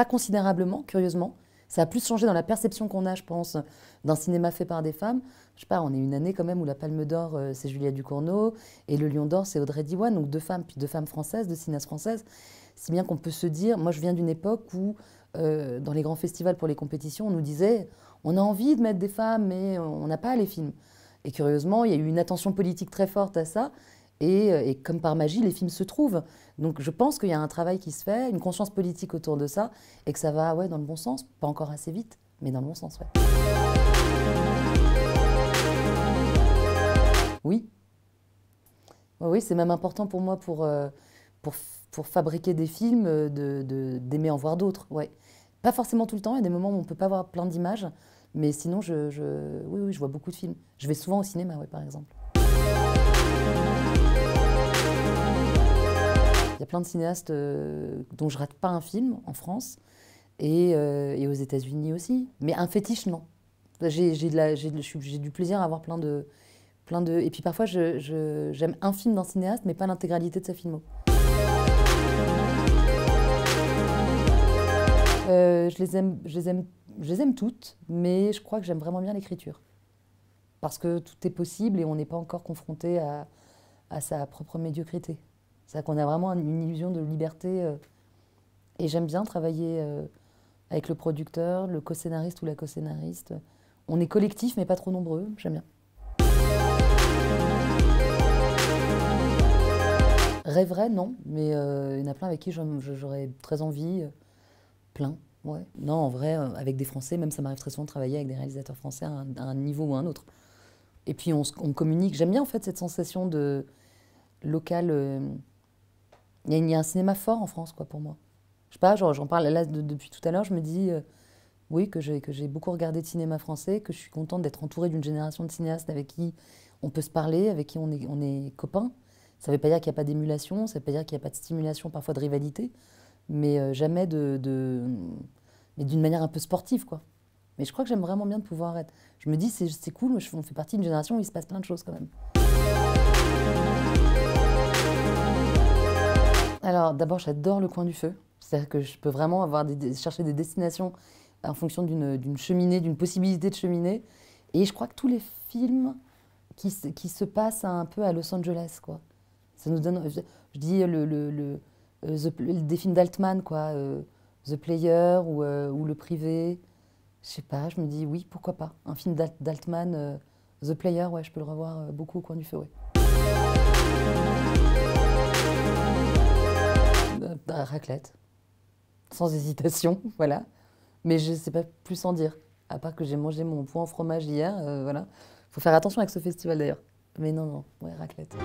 considérablement, curieusement. Ça a plus changé dans la perception qu'on a, je pense, d'un cinéma fait par des femmes. Je sais pas, on est une année quand même où la Palme d'Or, c'est Juliette Ducournau, et le Lion d'Or, c'est Audrey Diwan, donc deux femmes, puis deux femmes françaises, deux cinéastes françaises. Si bien qu'on peut se dire, moi je viens d'une époque où, dans les grands festivals pour les compétitions, on nous disait, on a envie de mettre des femmes, mais on n'a pas les films. Et curieusement, il y a eu une attention politique très forte à ça, et comme par magie, les films se trouvent. Donc je pense qu'il y a un travail qui se fait, une conscience politique autour de ça, et que ça va dans le bon sens, pas encore assez vite, mais dans le bon sens, ouais. Oui. Oui, c'est même important pour moi pour fabriquer des films, d'aimer en voir d'autres. Ouais. Pas forcément tout le temps, il y a des moments où on ne peut pas voir plein d'images, mais sinon, oui, je vois beaucoup de films. Je vais souvent au cinéma, ouais, par exemple. Il y a plein de cinéastes dont je rate pas un film en France et aux États-Unis aussi. Mais un fétiche, non. J'ai du plaisir à avoir plein de... Et puis parfois, j'aime un film d'un cinéaste, mais pas l'intégralité de sa filmo. Je les aime toutes, mais je crois que j'aime vraiment bien l'écriture. Parce que tout est possible et on n'est pas encore confronté à sa propre médiocrité. C'est-à-dire qu'on a vraiment une illusion de liberté. Et j'aime bien travailler avec le producteur, le co-scénariste ou la co-scénariste. On est collectif, mais pas trop nombreux. J'aime bien. Rêverais, non, mais il y en a plein avec qui j'aurais très envie. Plein, ouais. Non, en vrai, avec des Français, même ça m'arrive très souvent de travailler avec des réalisateurs français à un niveau ou à un autre. Et puis on communique. J'aime bien en fait cette sensation de local. Il y a un cinéma fort en France, quoi, pour moi. Je sais pas, j'en parle là depuis tout à l'heure, je me dis oui, que j'ai beaucoup regardé de cinéma français, que je suis contente d'être entourée d'une génération de cinéastes avec qui on peut se parler, avec qui on est copains. Ça ne veut pas dire qu'il n'y a pas d'émulation, ça ne veut pas dire qu'il n'y a pas de stimulation, parfois de rivalité, mais jamais mais d'une manière un peu sportive, quoi. Mais je crois que j'aime vraiment bien de pouvoir être... Je me dis, c'est cool, on fait partie d'une génération où il se passe plein de choses, quand même. Alors, d'abord, j'adore le coin du feu. C'est-à-dire que je peux vraiment chercher des destinations en fonction d'une cheminée, d'une possibilité de cheminée. Et je crois que tous les films qui se passent un peu à Los Angeles, quoi. Ça nous donne... Je dis des films d'Altman, quoi. The Player ou Le Privé. Je sais pas, je me dis oui, pourquoi pas. Un film d'Altman, The Player, ouais, je peux le revoir beaucoup au coin du feu, ouais. Raclette, sans hésitation, voilà. Mais je ne sais pas plus en dire, à part que j'ai mangé mon pot en fromage hier, voilà. Faut faire attention avec ce festival d'ailleurs. Mais non, ouais, raclette.